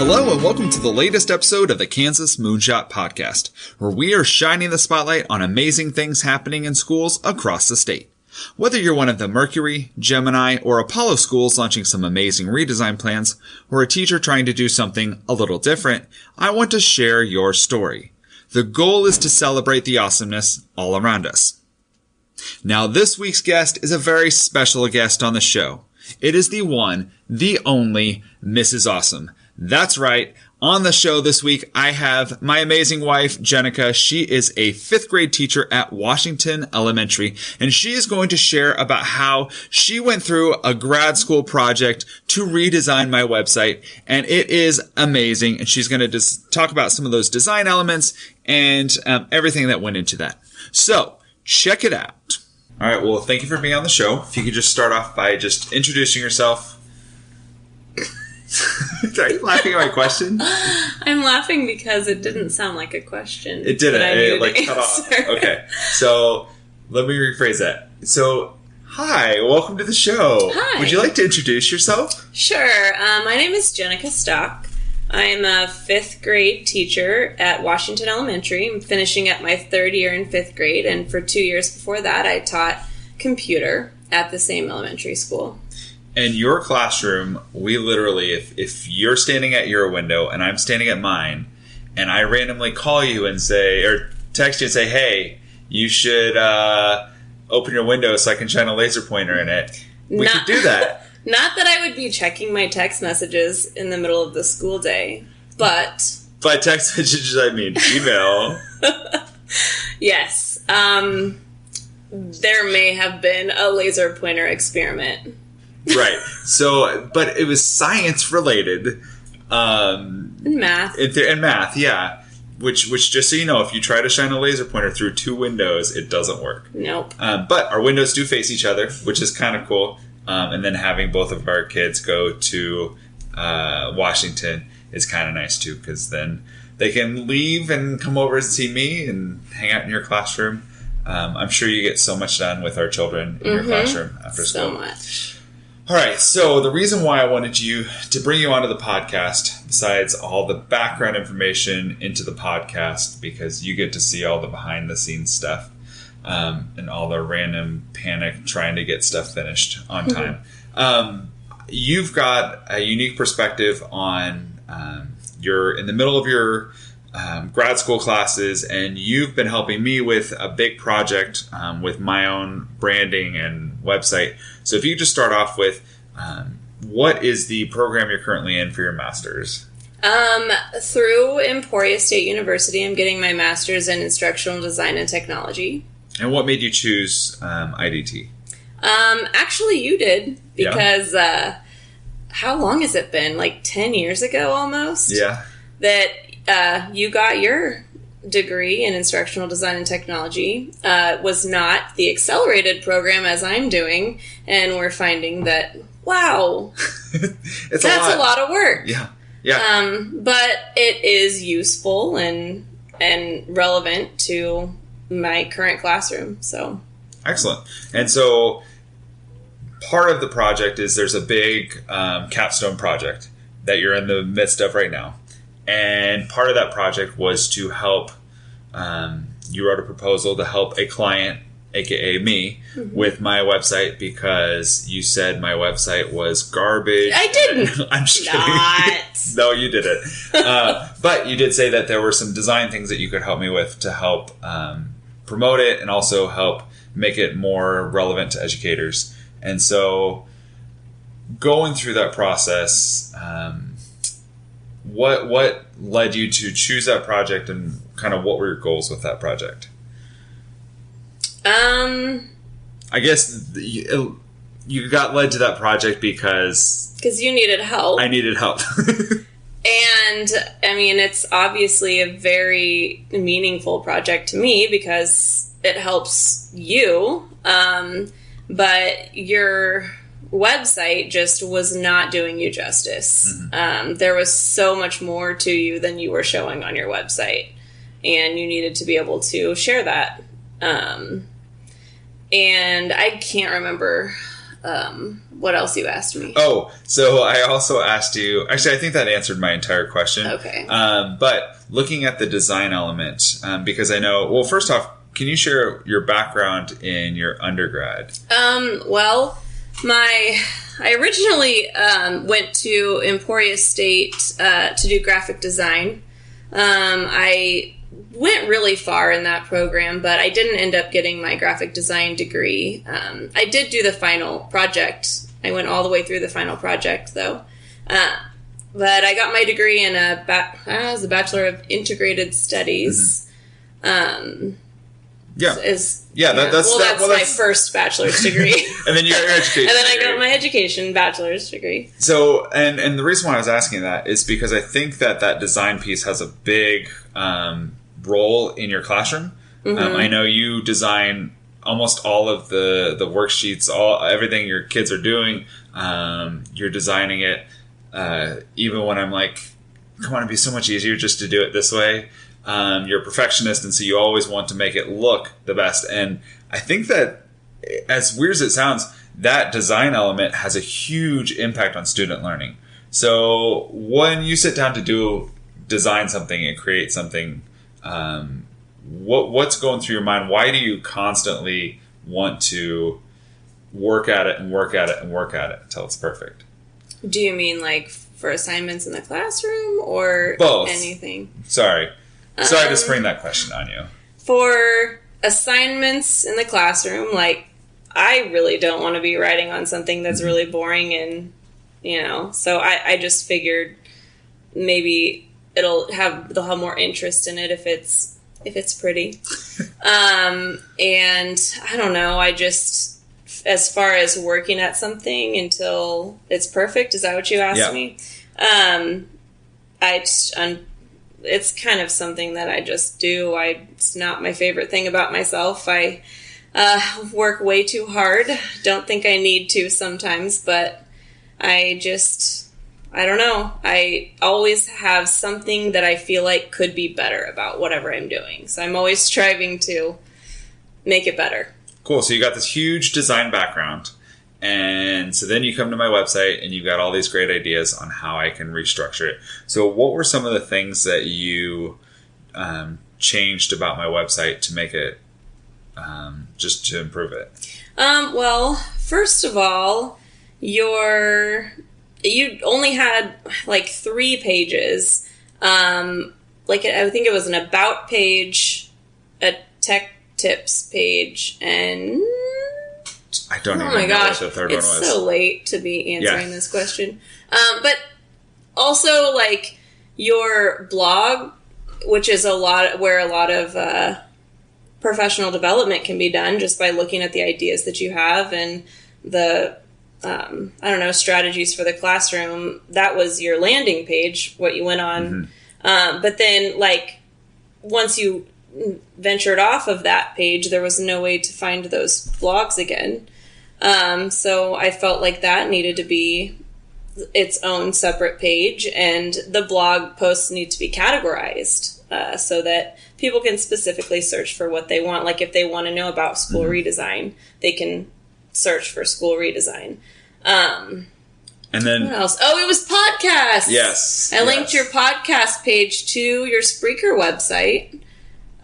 Hello and welcome to the latest episode of the Kansas Moonshot Podcast, where we are shining the spotlight on amazing things happening in schools across the state. Whether you're one of the Mercury, Gemini, or Apollo schools launching some amazing redesign plans, or a teacher trying to do something a little different, I want to share your story. The goal is to celebrate the awesomeness all around us. Now, this week's guest is a very special guest on the show. It is the one, the only, Mrs. Awesome. That's right. On the show this week, I have my amazing wife, Jenica. She is a 5th grade teacher at Washington Elementary, and she is going to share about how she went through a grad school project to redesign my website, and it is amazing. And she's going to just talk about some of those design elements and everything that went into that. So, check it out. All right. Well, thank you for being on the show. If you could just start off by just introducing yourself. Are you laughing at my question? I'm laughing because it didn't sound like a question. It didn't. It cut off. Okay. So, let me rephrase that. So, hi. Welcome to the show. Hi. Would you like to introduce yourself? Sure. My name is Jenica Stock. I'm a 5th grade teacher at Washington Elementary. I'm finishing up my 3rd year in 5th grade, and for 2 years before that, I taught computer at the same elementary school. In your classroom, we literally, if you're standing at your window and I'm standing at mine, and I randomly call you and say, or text you and say, hey, you should open your window so I can shine a laser pointer in it, we could do that. Not that I would be checking my text messages in the middle of the school day, but... By text messages, I mean email. Yes. There may have been a laser pointer experiment. Right. So, but it was science related. And math. And math, yeah. Which, just so you know, if you try to shine a laser pointer through 2 windows, it doesn't work. Nope. But our windows do face each other, which is kind of cool. And then having both of our kids go to Washington is kind of nice too, because then they can leave and come over and see me and hang out in your classroom. I'm sure you get so much done with our children in your classroom after school. So much. All right, so the reason why I wanted to bring you onto the podcast, besides all the background information into the podcast, because you get to see all the behind-the-scenes stuff and all the random panic trying to get stuff finished on time. You've got a unique perspective on you're in the middle of your grad school classes, and you've been helping me with a big project with my own branding and website. So if you could just start off with what is the program you're currently in for your master's? Through Emporia State University, I'm getting my master's in instructional design and technology. And what made you choose IDT? Actually, you did, because how long has it been? Like 10 years ago almost? Yeah. That you got your degree in instructional design and technology. Was not the accelerated program as I'm doing, and we're finding that, wow, that's a lot of work. Yeah. Yeah. But it is useful and relevant to my current classroom. So excellent. And so part of the project is there's a big capstone project that you're in the midst of right now. And part of that project was to help, you wrote a proposal to help a client, aka me, with my website because you said my website was garbage. I didn't. I'm just kidding. No, you didn't. But you did say that there were some design things that you could help me with to help promote it and also help make it more relevant to educators. And so going through that process, what led you to choose that project, and kind of what were your goals with that project? I guess you got led to that project because you needed help. I needed help. And, I mean, it's obviously a very meaningful project to me because it helps you. But your website just was not doing you justice. There was so much more to you than you were showing on your website. And you needed to be able to share that. And I can't remember what else you asked me. Oh, so I also asked you, actually, I think that answered my entire question. Okay. But looking at the design element, because I know, well, first off, can you share your background in your undergrad? Well, I originally went to Emporia State to do graphic design. I went really far in that program, but I didn't end up getting my graphic design degree. I did do the final project. I went all the way through the final project, though. But I got my degree in a Bachelor of Integrated Studies. That's my first bachelor's degree. And then your education. And then I got my education bachelor's degree. So, and the reason why I was asking that is because I think that design piece has a big role in your classroom. I know you design almost all of the worksheets, everything your kids are doing. You're designing it. Even when I'm like, come on, it'd be so much easier just to do it this way. You're a perfectionist, and so you always want to make it look the best. And I think that, as weird as it sounds, that design element has a huge impact on student learning. So when you sit down to design something and create something, what's going through your mind? Why do you constantly want to work at it and work at it and work at it until it's perfect? Do you mean like for assignments in the classroom or both? Anything? Sorry to spring that question on you. For assignments in the classroom, like, I really don't want to be writing on something that's really boring and, so I just figured maybe they'll have more interest in it if it's pretty. And I don't know, I just, as far as working at something until it's perfect, is that what you asked me? It's kind of something that I just do. It's not my favorite thing about myself. I work way too hard. Don't think I need to sometimes, but I don't know. I always have something that I feel like could be better about whatever I'm doing. So I'm always striving to make it better. Cool. So you got this huge design background. And so then you come to my website and you've got all these great ideas on how I can restructure it. So what were some of the things that you changed about my website to make it, just to improve it? Well, first of all, you only had like 3 pages. I think it was an about page, a tech tips page, and I don't even know what the third one was. It's so late to be answering this question. But also, like, your blog, which is where a lot of professional development can be done just by looking at the ideas that you have and the, strategies for the classroom. That was your landing page, what you went on. But then, like, once you ventured off of that page, there was no way to find those blogs again. So I felt like that needed to be its own separate page, and the blog posts need to be categorized so that people can specifically search for what they want. Like if they want to know about school redesign, they can search for school redesign. And then what else? Oh, it was podcasts. Yes. I linked your podcast page to your Spreaker website.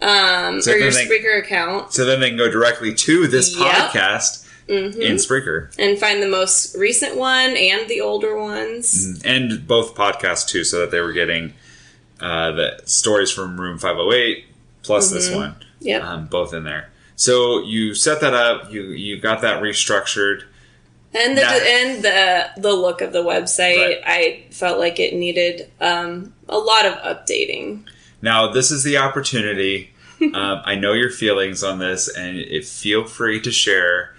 Or your Spreaker account. So then they can go directly to this podcast in Spreaker. And find the most recent one and the older ones. And both podcasts, too, so that they were getting the stories from Room 508 plus this one. Yep. Both in there. So you set that up. You got that restructured. And the look of the website, right. I felt like it needed a lot of updating. Now, this is the opportunity. I know your feelings on this, and feel free to share.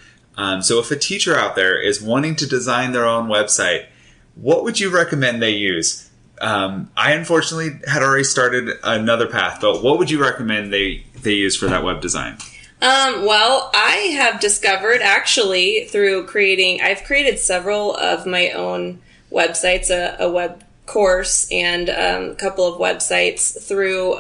So if a teacher out there is wanting to design their own website, what would you recommend they use? I unfortunately had already started another path, but what would you recommend they use for that web design? Well, I have discovered actually I've created several of my own websites, a web course and a couple of websites through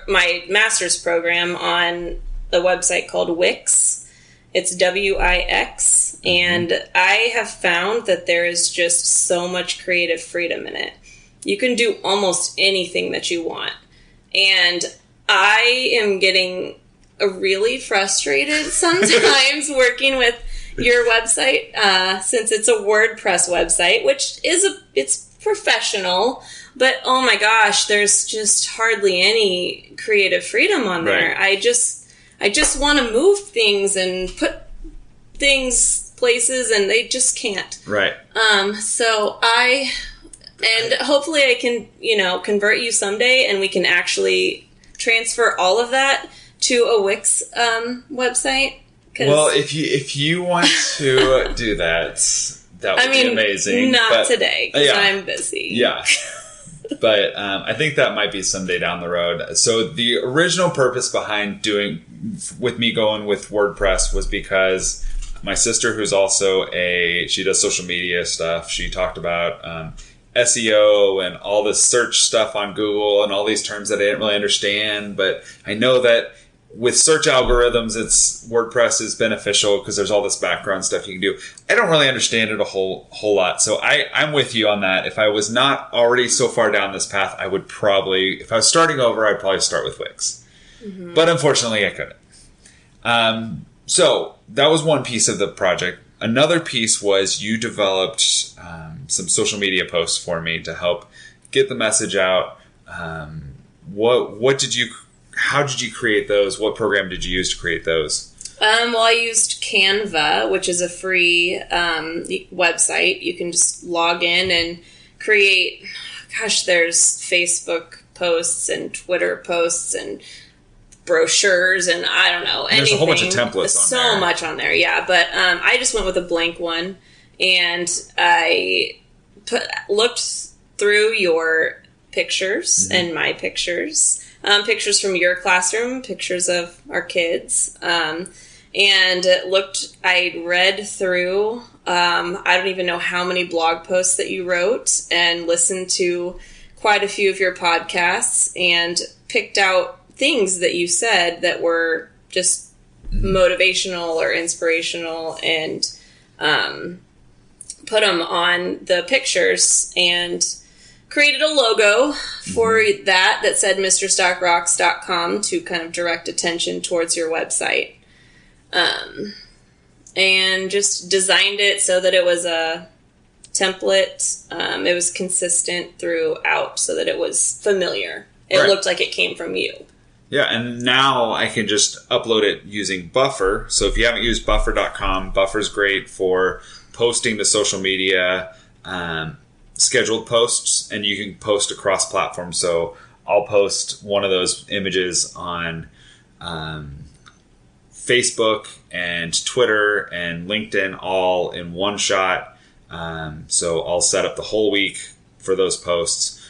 my master's program on a website called Wix. It's Wix, and I have found that there is just so much creative freedom in it. You can do almost anything that you want. And I am getting really frustrated sometimes working with your website, since it's a WordPress website, which is it's professional, but oh my gosh, there's just hardly any creative freedom on there. Right. I just want to move things and put things places, and they just can't. Right. And hopefully I can, convert you someday, and we can actually transfer all of that to a Wix website. Well, if you want to do that would be amazing. Not today, because I'm busy. Yeah. But I think that might be someday down the road. So the original purpose behind going with WordPress was because my sister, who's also she does social media stuff, she talked about SEO and all this search stuff on Google and all these terms that I didn't really understand. But I know that with search algorithms, WordPress is beneficial because there's all this background stuff you can do. I don't really understand it a whole lot. So I'm with you on that. If I was not already so far down this path, I would probably, if I was starting over, I'd probably start with Wix. Mm-hmm. But unfortunately, I couldn't. So that was one piece of the project. Another piece was you developed some social media posts for me to help get the message out. How did you create those? What program did you use to create those? Well, I used Canva, which is a free website. You can just log in and create, there's Facebook posts and Twitter posts and brochures and I don't know, anything. There's a whole bunch of templates on there. So much on there, yeah. But I just went with a blank one, and I looked through your pictures and my pictures. Pictures from your classroom, pictures of our kids, and I read through, I don't even know how many blog posts that you wrote, and listened to quite a few of your podcasts, and picked out things that you said that were just motivational or inspirational, and put them on the pictures, and created a logo for that said MrStockRocks.com to kind of direct attention towards your website. And just designed it so that it was a template. It was consistent throughout so that it was familiar. It looked like it came from you. Yeah, and now I can just upload it using Buffer. So if you haven't used Buffer.com, Buffer's great for posting to social media, scheduled posts, and you can post across platforms. So I'll post one of those images on Facebook and Twitter and LinkedIn all in one shot. So I'll set up the whole week for those posts.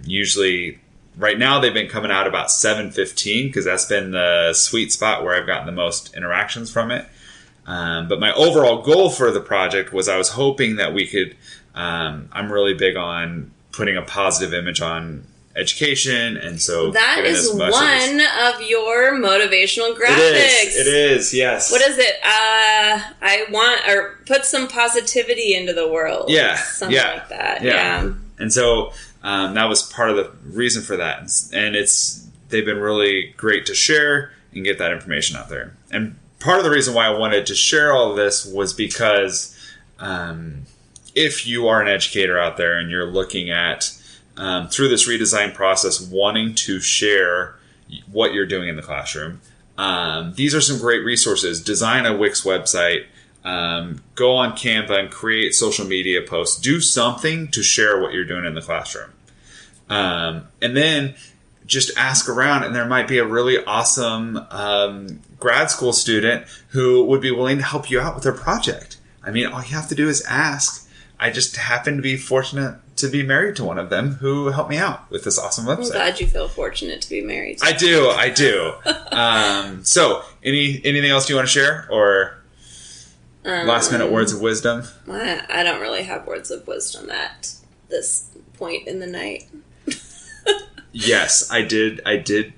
Usually right now they've been coming out about 7:15 because that's been the sweet spot where I've gotten the most interactions from it. But my overall goal for the project was I was hoping that we could I'm really big on putting a positive image on education, and so that is one of your motivational graphics. It is, yes. What is it? I want, or put some positivity into the world. Yeah, something like that. Yeah. And so that was part of the reason for that, and they've been really great to share and get that information out there. And part of the reason why I wanted to share all of this was because if you are an educator out there and you're looking at, through this redesign process, wanting to share what you're doing in the classroom, these are some great resources. Design a Wix website, go on Canva and create social media posts. Do something to share what you're doing in the classroom. And then just ask around, and there might be a really awesome grad school student who would be willing to help you out with their project. I mean, all you have to do is ask. I just happen to be fortunate to be married to one of them who helped me out with this awesome website. I'm glad you feel fortunate to be married to I do. So, anything else you want to share? Or last minute words of wisdom? I don't really have words of wisdom at this point in the night. Yes, I did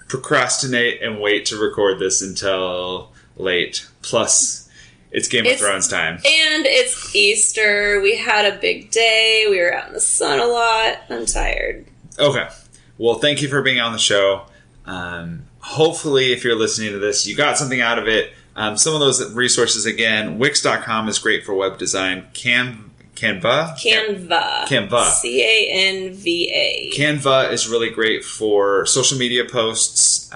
procrastinate and wait to record this until late. Plus, it's Game of Thrones time. And it's Easter. We had a big day. We were out in the sun a lot. I'm tired. Okay. Well, thank you for being on the show. Hopefully, if you're listening to this, you got something out of it. Some of those resources, again, Wix.com is great for web design. Canva. Canva. C-A-N-V-A. Canva is really great for social media posts,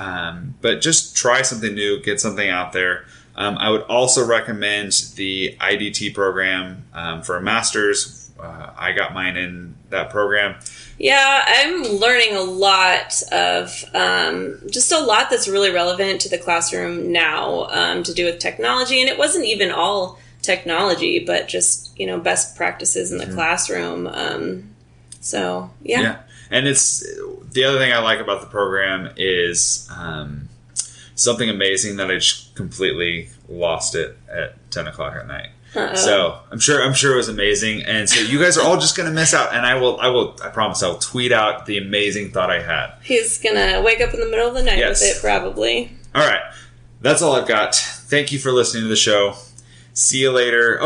but just try something new, get something out there. I would also recommend the IDT program for a master's. I got mine in that program. Yeah, I'm learning a lot of just a lot that's really relevant to the classroom now, to do with technology. And it wasn't even all technology, but just, best practices in the classroom. So, yeah. Yeah. And it's the other thing I like about the program is something amazing that I just completely lost it at 10 o'clock at night. Uh-oh. So I'm sure it was amazing. And so you guys are all just going to miss out. And I promise I'll tweet out the amazing thought I had. He's going to wake up in the middle of the night with it, probably. All right. That's all I've got. Thank you for listening to the show. See you later.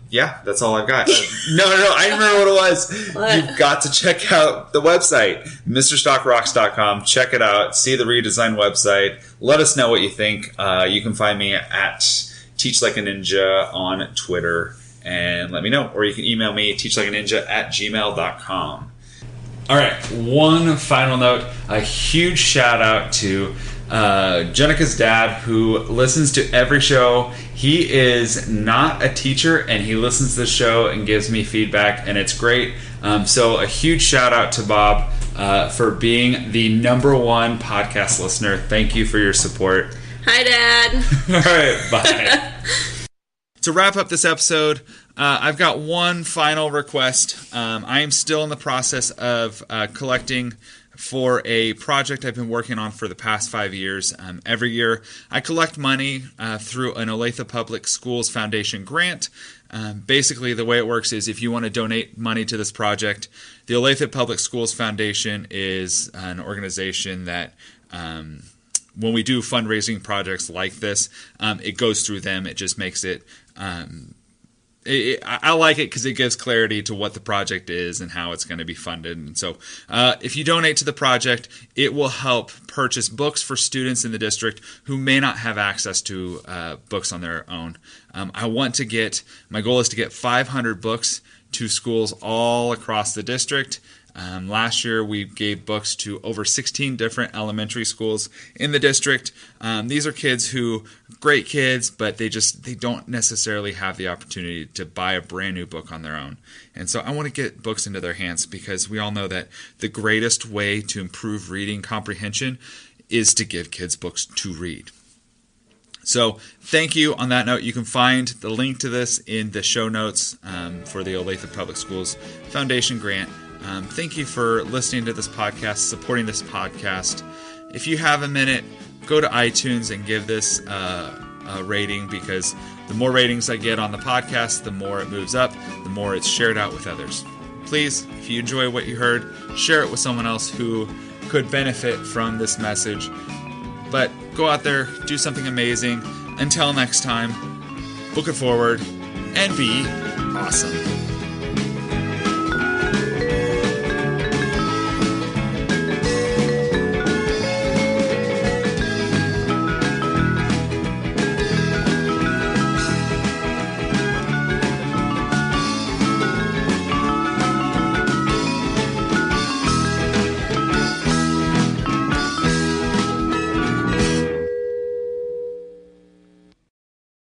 Yeah, that's all I've got. No, I remember what it was. What? You've got to check out the website, MrStockRocks.com. Check it out. See the redesigned website. Let us know what you think. You can find me at Teach Like a Ninja on Twitter and let me know. Or you can email me, teachlikeaninja@gmail.com. All right, one final note. A huge shout out to Jenica's dad, who listens to every show. He is not a teacher, and he listens to the show and gives me feedback, and it's great. So a huge shout out to Bob for being the #1 podcast listener. Thank you for your support. Hi, Dad. All right, bye. To wrap up this episode, I've got one final request. I am still in the process of collecting for a project I've been working on for the past 5 years. Every year, I collect money through an Olathe Public Schools Foundation grant. Basically, the way it works is if you want to donate money to this project, the Olathe Public Schools Foundation is an organization that when we do fundraising projects like this, it goes through them. It just makes it I like it because it gives clarity to what the project is and how it's going to be funded. And so if you donate to the project, it will help purchase books for students in the district who may not have access to books on their own. My goal is to get 500 books to schools all across the district. Last year, we gave books to over 16 different elementary schools in the district. These are great kids, but they don't necessarily have the opportunity to buy a brand new book on their own. And so I want to get books into their hands because we all know that the greatest way to improve reading comprehension is to give kids books to read. So thank you. On that note, you can find the link to this in the show notes for the Olathe Public Schools Foundation grant. Thank you for listening to this podcast, supporting this podcast. If you have a minute, go to iTunes and give this a rating, because the more ratings I get on the podcast, the more it moves up, the more it's shared out with others. Please, if you enjoy what you heard, share it with someone else who could benefit from this message. But go out there, do something amazing. Until next time, book it forward and be awesome.